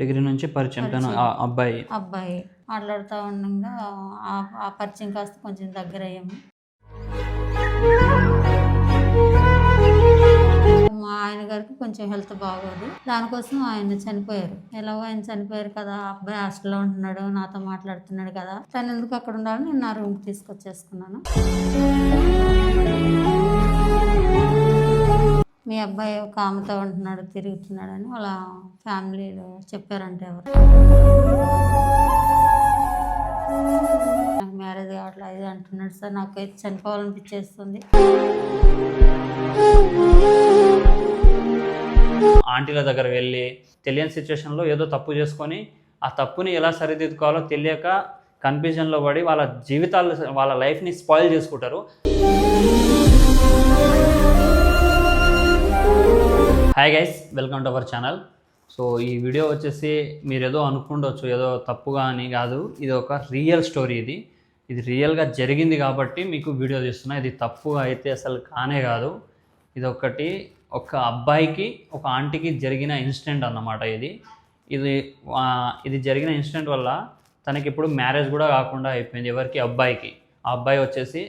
Degree నుంచి పరిచయం తను పరిచయం అబ్బాయి. అబ్బాయి మాట్లాడుతూ ఉండగా ఆ పరిచయం కాస్త కొంచెం దగ్గర అయ్యాము. మా ఆయన గారికి కొంచెం హెల్త్ బాగోదు. దానికోసం ఆయన చనిపోయారు. ఎలాగో ఆయన చనిపోయారు కదా, ఆ అబ్బాయి హాస్టల్లో ఉంటున్నాడు, నాతో మాట్లాడుతున్నాడు కదా, తను ఎందుకు అక్కడ ఉండాలని నేను నా రూమ్కి తీసుకొచ్చేసుకున్నాను. మీ అబ్బాయి ఒక ఆమెతో ఉంటున్నాడు, తిరుగుతున్నాడు అని వాళ్ళ ఫ్యామిలీలో చెప్పారంటే ఎవరు. నాకు మ్యారేజ్ కావట్లేదు అది అంటున్నాడు సార్. నాకైతే చనిపోవాలనిపించేస్తుంది. ఆంటీల దగ్గర వెళ్ళి తెలియని సిచ్యువేషన్లో ఏదో తప్పు చేసుకొని ఆ తప్పుని ఎలా సరిదిద్దుకోవాలో తెలియక కన్ఫ్యూజన్లో పడి వాళ్ళ జీవితాలు వాళ్ళ లైఫ్ని స్పాయిల్ చేసుకుంటారు. Hi guys, welcome to our channel. So ఈ వీడియో వచ్చేసి మీరు ఏదో అనుకుండొచ్చు, ఏదో తప్పుగా అని కాదు. ఇది ఒక రియల్ స్టోరీ. ఇది రియల్గా జరిగింది కాబట్టి మీకు వీడియో తీస్తున్నా. ఇది తప్పుగా అయితే అసలు కానే కాదు. ఇది ఒక అబ్బాయికి ఒక ఆంటీకి జరిగిన ఇన్సిడెంట్ అన్నమాట. ఇది జరిగిన ఇన్సిడెంట్ వల్ల తనకి ఇప్పుడు మ్యారేజ్ కూడా కాకుండా అయిపోయింది. ఎవరికి? అబ్బాయికి. ఆ అబ్బాయి వచ్చేసి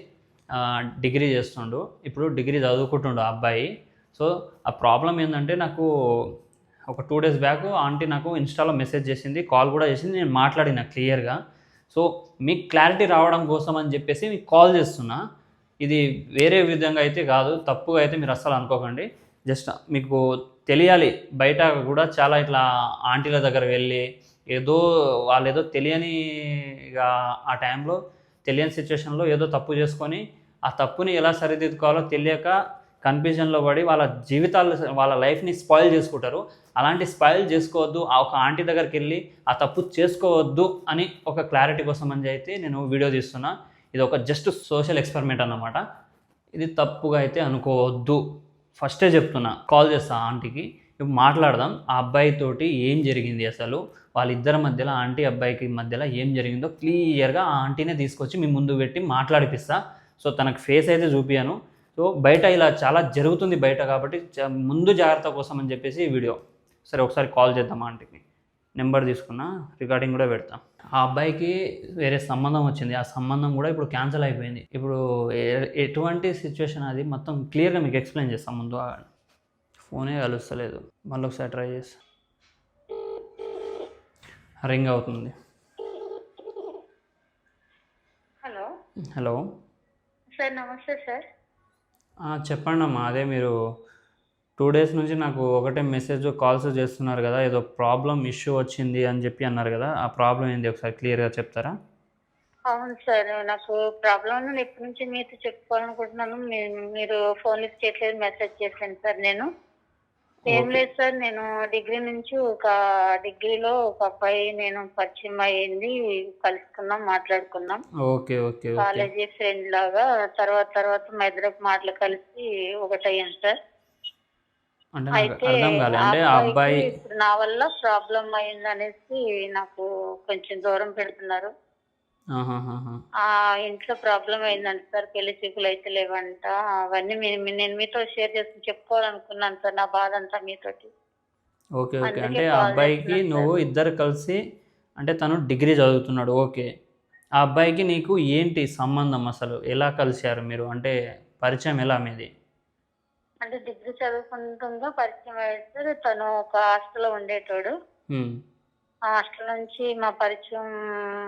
డిగ్రీ చేస్తుండు, ఇప్పుడు డిగ్రీ చదువుకుంటుండు ఆ అబ్బాయి. సో ఆ ప్రాబ్లం ఏంటంటే, నాకు ఒక 2 days బ్యాక్ ఆంటీ నాకు ఇన్స్టాలో మెసేజ్ చేసింది, కాల్ కూడా చేసింది. నేను మాట్లాడిన క్లియర్గా. సో మీకు క్లారిటీ రావడం కోసం అని చెప్పేసి మీకు కాల్ చేస్తున్నా. ఇది వేరే విధంగా అయితే కాదు, తప్పుగా అయితే మీరు అస్సలు అనుకోకండి. జస్ట్ మీకు తెలియాలి. బయట కూడా చాలా ఇట్లా ఆంటీల దగ్గర వెళ్ళి వాళ్ళు ఏదో తెలియనిగా ఆ టైంలో తెలియని సిచ్యువేషన్లో ఏదో తప్పు చేసుకొని ఆ తప్పుని ఎలా సరిదిద్దుకోవాలో తెలియక కన్ఫ్యూజన్లో పడి వాళ్ళ జీవితాలు వాళ్ళ లైఫ్ని స్పాయిల్ చేసుకుంటారు. అలాంటి స్పాయిల్ చేసుకోవద్దు, ఆ ఒక ఆంటీ దగ్గరికి వెళ్ళి ఆ తప్పు చేసుకోవద్దు అని ఒక క్లారిటీ కోసం అని అయితే నేను వీడియో తీస్తున్నా. ఇది ఒక జస్ట్ సోషల్ ఎక్స్పెరిమెంట్ అన్నమాట. ఇది తప్పుగా అయితే అనుకోవద్దు. ఫస్టే చెప్తున్నా, కాల్ చేస్తా ఆంటీకి, ఇప్పుడు మాట్లాడదాం. ఆ అబ్బాయితోటి ఏం జరిగింది, అసలు వాళ్ళిద్దరి మధ్యలో, ఆంటీ అబ్బాయికి మధ్యలో ఏం జరిగిందో క్లియర్గా ఆ ఆంటీనే తీసుకొచ్చి మీ ముందు పెట్టి మాట్లాడిపిస్తా. సో తనకు ఫేస్ అయితే చూపియాను. సో బయట ఇలా చాలా జరుగుతుంది బయట, కాబట్టి ముందు జాగ్రత్త కోసం అని చెప్పేసి ఈ వీడియో. సరే ఒకసారి కాల్ చేద్దాం ఆంటీకి. నెంబర్ తీసుకున్నా, రికార్డింగ్ కూడా పెడతాం. ఆ అబ్బాయికి వేరే సంబంధం వచ్చింది, ఆ సంబంధం కూడా ఇప్పుడు క్యాన్సిల్ అయిపోయింది. ఇప్పుడు ఎటువంటి సిచ్యువేషన్ అది మొత్తం క్లియర్గా మీకు ఎక్స్ప్లెయిన్ చేస్తాం. ముందు ఫోనే కలుస్తలేదు, మళ్ళీ ఒకసారి ట్రై చేస్తా. రింగ్ అవుతుంది. హలో హలో సార్, నమస్తే సార్. చెప్పండి అమ్మా. అదే మీరు 2 days నుంచి నాకు ఒకటే మెసేజ్ కాల్స్ చేస్తున్నారు కదా, ఏదో ప్రాబ్లం ఇష్యూ వచ్చింది అని చెప్పి అన్నారు కదా, ఆ ప్రాబ్లం ఏంది ఒకసారి క్లియర్గా చెప్తారా? అవును సార్, నాకు ప్రాబ్లం నేను ఎప్పటి నుంచి మీతో చెప్పుకోవాలనుకుంటున్నాను. మీరు ఫోన్ లిఫ్ట్ చేయట్లేదు, మెసేజ్ చేశాను సార్. నేను ఏం లేదు సార్, నేను డిగ్రీలో ఒక అబ్బాయి నేను పరిచయం అయ్యింది, కలుసుకున్నాం, మాట్లాడుకున్నాం. ఓకే ఓకే కాలేజీ ఫ్రెండ్ లాగా. తర్వాత మా ఇద్దరికి మాటలు కలిసి ఒకటయ్యాం సార్. అయితే ఆ అబ్బాయి ఇప్పుడు నా వల్ల ప్రాబ్లం అయింది అనేసి నాకు కొంచెం దూరం పెడుతున్నారు. ఆ ఇంట్లో ప్రాబ్లం అయిందంట సార్, పెళ్లి చూపులు అయితే లేవంట. అవన్నీ నేను మీతో షేర్ చేసుకుని చెప్పుకోవాలనుకున్నాను సార్, నా బాధ అంతా మీతోటి. ఓకే ఓకే అంటే ఆ అబ్బాయికి నువ్వు ఇద్దరు కలిసి, అంటే తను డిగ్రీ చదువుతున్నాడు, ఓకే. ఆ అబ్బాయికి నీకు ఏంటి సంబంధం, అసలు ఎలా కలిశారు మీరు, అంటే పరిచయం ఎలా మీది? అంటే డిగ్రీ చదువుకుంటుందో పరిచయం అయితే, తను ఒక హాస్టల్లో ఉండేటోడు. ఆ హాస్టల్ నుంచి మా పరిచయం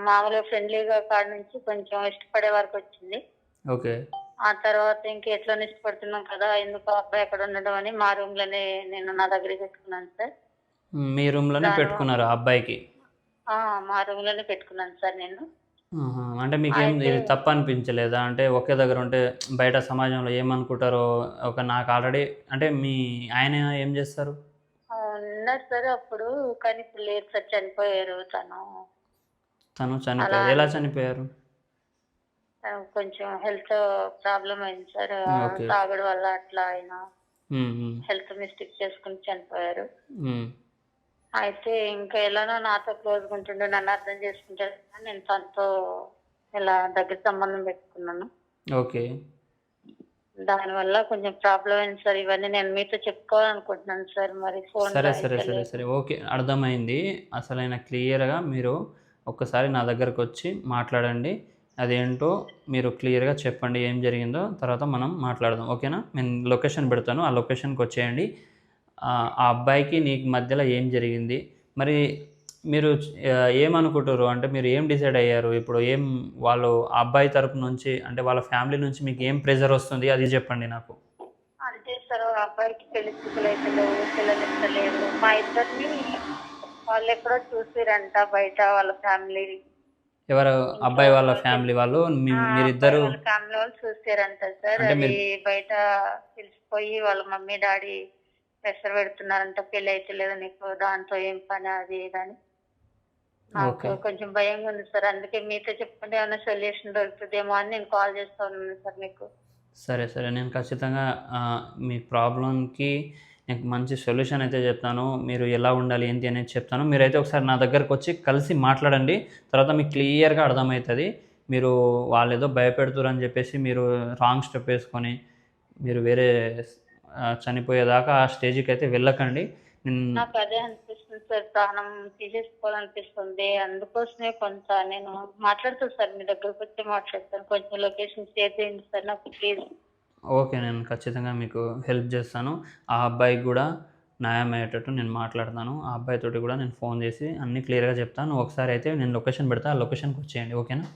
మామూలుగా ఫ్రెండ్లీగా కాడ నుంచి కొంచెం ఇష్టపడే వరకు వచ్చింది. ఓకే. ఆ తర్వాత ఇంక ఎట్లా ఇష్టపడుతున్నాం కదా, ఎందుకు అబ్బాయి ఎక్కడ ఉండడం అని మా రూమ్ లోనే నేను నా దగ్గర పెట్టుకున్నాను సార్. మీ రూమ్ లోనే పెట్టుకున్నారు అబ్బాయికి? మా రూమ్ లోనే పెట్టుకున్నాను సార్ నేను. అంటే మీకేం ఇది తప్పు అనిపించలేదా? అంటే ఒకే దగ్గర ఉంటే బయట సమాజంలో ఏమనుకుంటారో. నాకు ఆల్రెడీ అంటే మీ ఆయన ఏం చేస్తారు? ఉన్నారు సార్ అప్పుడు, కానీ ఇప్పుడు లేదు సార్, చనిపోయారు. తను చనిపోయారు. ఎలా చనిపోయారు? కొంచెం హెల్త్ ప్రాబ్లం అయింది సార్, తాగడం వల్ల అట్లా ఆయన హెల్త్ మిస్టేక్ చేసుకుని చనిపోయారు. అయితే ఇంకా ఎలానో నాతో క్లోజ్గా ఉంటుండే, నన్ను అర్థం చేసుకుంటారు, నేను తనతో ఇలా దగ్గర సంబంధం పెట్టుకున్నాను. ఓకే. దానివల్ల కొంచెం ప్రాబ్లం అయింది సార్. ఇవన్నీ నేను మీతో చెప్పుకోవాలనుకుంటున్నాను సార్. మరి సరే ఫోన్లో సరే అయితే సరే లేదు. సరే ఓకే, అర్థమైంది. అసలైన క్లియర్గా మీరు ఒక్కసారి నా దగ్గరకు వచ్చి మాట్లాడండి. అదేంటో మీరు క్లియర్గా చెప్పండి ఏం జరిగిందో, తర్వాత మనం మాట్లాడదాం. ఓకేనా? నేను లొకేషన్ పెడతాను, ఆ లొకేషన్కి వచ్చేయండి. ఆ అబ్బాయికి నీకు మధ్యలో ఏం జరిగింది, మరి మీరు ఏమనుకుంటారు, అంటే మీరు ఏం డిసైడ్ అయ్యారు ఇప్పుడు? ఏం వాళ్ళు ఆ అబ్బాయి తరపు నుంచి, అంటే వాళ్ళ ఫ్యామిలీ నుంచి మీకు ఏం ప్రెజర్ వస్తుంది, అది చెప్పండి నాకు. అంటే సార్ అబ్బాయికి పెళ్లి చూపులు అయితే లేవు, పిల్లలు మా ఇద్దరిని వాళ్ళు ఎక్కడో చూసిరంట బయట వాళ్ళ ఫ్యామిలీ. ఎవరు? అబ్బాయి వాళ్ళ ఫ్యామిలీ వాళ్ళు మీరిద్దరు వాళ్ళ ఫ్యామిలీ వాళ్ళు చూసారంట సార్. అంటే అది మీరు బయట తెలిసిపోయి వాళ్ళ మమ్మీ డాడీ ప్రెషర్ పెడుతున్నారంట, పెళ్లి అయితే లేదు నీకు, దాంతో ఏం పని అది ఇది అని. నాకు ఓకే కొంచెం భయంగా ఉంది సార్. అందుకే మీతో చెప్పుకుంటే ఏమైనా సొల్యూషన్ దొరుకుతుందేమో అని నేను కాల్ చేస్తా ఉన్నాను సార్ మీకు. సరే సరే, నేను ఖచ్చితంగా మీ ప్రాబ్లంకి నేను మంచి సొల్యూషన్ అయితే చెప్తాను. మీరు ఎలా ఉండాలి ఏంటి అనేది చెప్తాను. మీరైతే ఒకసారి నా దగ్గరకు వచ్చి కలిసి మాట్లాడండి. తర్వాత మీకు క్లియర్గా అర్థమవుతుంది. మీరు వాళ్ళు ఏదో భయపెడుతురని చెప్పేసి మీరు రాంగ్ స్టెప్ వేసుకొని మీరు వేరే చనిపోయేదాకా ఆ స్టేజ్కి అయితే వెళ్ళకండి. నాకు అదే అనిపిస్తుంది సార్, ప్రాణం తీసేసుకోవాలనిపిస్తుంది. అందుకోసమే కొంత నేను మాట్లాడుతాను సార్, మీ దగ్గరకు వచ్చి మాట్లాడతాను. కొంచెం లొకేషన్ షేర్ చేయండి సార్ నాకు ప్లీజ్. ఓకే, నేను ఖచ్చితంగా మీకు హెల్ప్ చేస్తాను. ఆ అబ్బాయికి కూడా న్యాయం అయ్యేటట్టు నేను మాట్లాడతాను. ఆ అబ్బాయితోటి కూడా నేను ఫోన్ చేసి అన్నీ క్లియర్గా చెప్తాను. ఒకసారి అయితే నేను లొకేషన్ పెడతా, ఆ లొకేషన్కి వచ్చేయండి. ఓకేనా?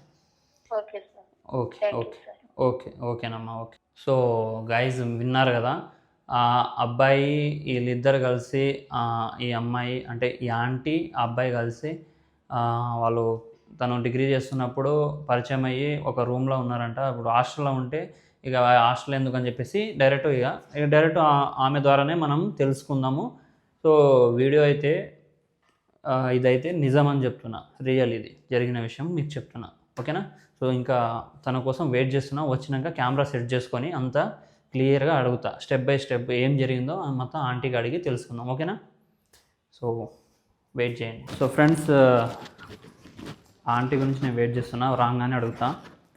Okay sir. Okay okay okay ఓకేనమ్మా. ఓకే. సో గైజ్ విన్నారు కదా, ఆ అబ్బాయి వీళ్ళిద్దరు కలిసి ఈ అమ్మాయి అంటే ఈ ఆంటీ ఆ అబ్బాయి కలిసి వాళ్ళు తను డిగ్రీ చేస్తున్నప్పుడు పరిచయం అయ్యి ఒక రూమ్లో ఉన్నారంట. ఇప్పుడు హాస్టల్లో ఉంటే ఇక హాస్టల్ ఎందుకని చెప్పేసి డైరెక్ట్ ఆమె ద్వారానే మనం తెలుసుకుందాము. సో వీడియో అయితే ఇదైతే నిజం అని చెప్తున్నా, రియల్ ఇది జరిగిన విషయం మీకు చెప్తున్నా. ఓకేనా? సో ఇంకా తన కోసం వెయిట్ చేస్తున్నా, వచ్చినాక కెమెరా సెట్ చేసుకొని అంతా క్లియర్గా అడుగుతా, స్టెప్ బై స్టెప్ ఏం జరిగిందో మొత్తం ఆంటీకి అడిగి తెలుసుకుందాం. ఓకేనా? సో వెయిట్ చేయండి. సో ఫ్రెండ్స్, ఆంటీ గురించి నేను వెయిట్ చేస్తున్నా, రాగానే అడుగుతా,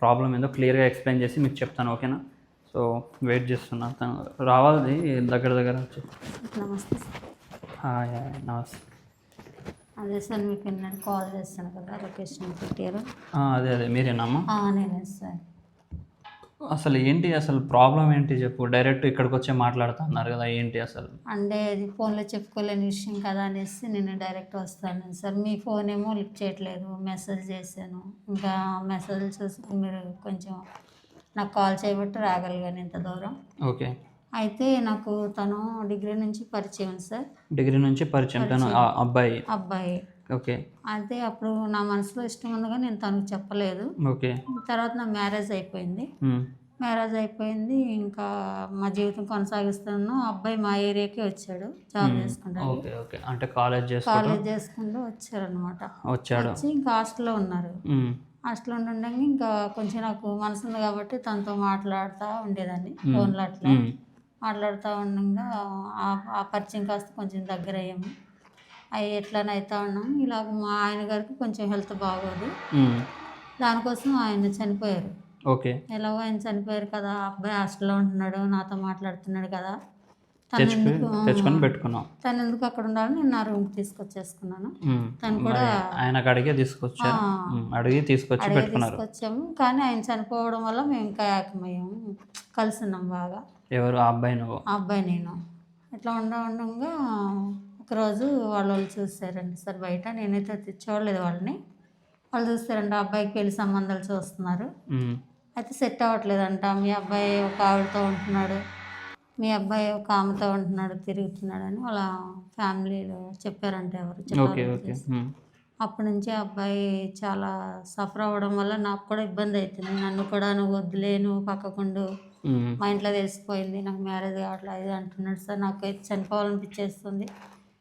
ప్రాబ్లం ఏందో క్లియర్గా ఎక్స్ప్లెయిన్ చేసి మీకు చెప్తాను. ఓకేనా? సో వెయిట్ చేస్తున్నా, తను రావాలి దగ్గర వచ్చి. నమస్తే హాయ్ హాయ్ నమస్తే. అదే సార్, మీకు నిన్న కాల్ చేస్తాను కదా, లొకేషన్ పెట్టారు. అదే మీరేనమ్మా? నేనే సార్. అసలు ఏంటి, అసలు ప్రాబ్లం ఏంటి చెప్పు. డైరెక్ట్ ఇక్కడికి వచ్చే మాట్లాడుతా అన్నారు కదా, ఏంటి అసలు? అంటే అది ఫోన్లో చెప్పుకోలేని విషయం కదా అనేసి నేను డైరెక్ట్ వస్తాను సార్. మీ ఫోన్ ఏమో లిఫ్ట్ చేయట్లేదు, మెసేజ్ చేశాను, ఇంకా మెసేజ్ చూసి మీరు కొంచెం నాకు కాల్ చేయబట్టి రాగలిగాను ఇంత దూరం. ఓకే. అయితే నాకు తను డిగ్రీ నుంచి పరిచయం సార్. డిగ్రీ నుంచి పరిచయం తను అబ్బాయి. ఓకే. అయితే అప్పుడు నా మనసులో ఇష్టం ఉందిగా నేను తనకు చెప్పలేదు. ఓకే. తర్వాత నా మ్యారేజ్ అయిపోయింది. ఇంకా మా జీవితం కొనసాగిస్తున్నాను. అబ్బాయి మా ఏరియాకి వచ్చాడు, జాబ్ చేసుకుంటాడు. ఓకే ఓకే, అంటే కాలేజ్ చేసుకుంటూ వచ్చారనమాట. వచ్చి ఇంకా హాస్టల్లో ఉన్నారు. హాస్టల్లో ఉండగా ఇంకా కొంచెం నాకు మనసు ఉంది కాబట్టి తనతో మాట్లాడుతూ ఉండేదాన్ని ఫోన్లో. అట్లా మాట్లాడుతూ ఉండగా ఆ పరిచయం కాస్త కొంచెం దగ్గర అయ్యాము. అవి ఎట్లనైతే ఉన్నాం. ఇలాగ మా ఆయన గారికి కొంచెం హెల్త్ బాగోదు, దానికోసం ఆయన చనిపోయారు. ఓకే. ఎలాగో ఆయన చనిపోయారు కదా, అబ్బాయి హాస్టల్లో ఉంటున్నాడు, నాతో మాట్లాడుతున్నాడు కదా, తెచ్చుకొని పెట్టుకున్నాం. తను ఎందుకు అక్కడ ఉండాలని నేను నా రూమ్కి తీసుకొచ్చేసుకున్నాను. తను కూడా ఆయనకు అడిగే తీసుకొచ్చాము. కానీ ఆయన చనిపోవడం వల్ల మేము ఇంకా ఏకమయ్యాము, కలిసి ఉన్నాం బాగా. ఎవరు? ఆ అబ్బాయి నువ్వు? ఆ అబ్బాయి నేను. ఇట్లా ఉండగా ఒకరోజు వాళ్ళు చూస్తారండి సార్ బయట. నేనైతే చూడలేదు వాళ్ళని. వాళ్ళు చూస్తారంట అబ్బాయికి పెళ్లి సంబంధాలు చూస్తున్నారు. అయితే సెట్ అవ్వట్లేదంట. మీ అబ్బాయి ఒక ఆవిడతో ఉంటున్నాడు, మీ అబ్బాయి ఒక ఆమెతో ఉంటున్నాడు, తిరుగుతున్నాడు అని వాళ్ళ ఫ్యామిలీలో చెప్పారంట. ఎవరు చెప్పారు? అప్పటి నుంచి అబ్బాయి చాలా సఫర్ అవ్వడం వల్ల నాకు కూడా ఇబ్బంది అవుతుంది. నన్ను కూడా నువ్వు వద్దులే, నువ్వు పక్కకుండు, మా ఇంట్లో తెలిసిపోయింది, నాకు మ్యారేజ్ కావట్లేదు ఇది అంటున్నాడు సార్. నాకైతే చనిపోవాలనిపించేస్తుంది.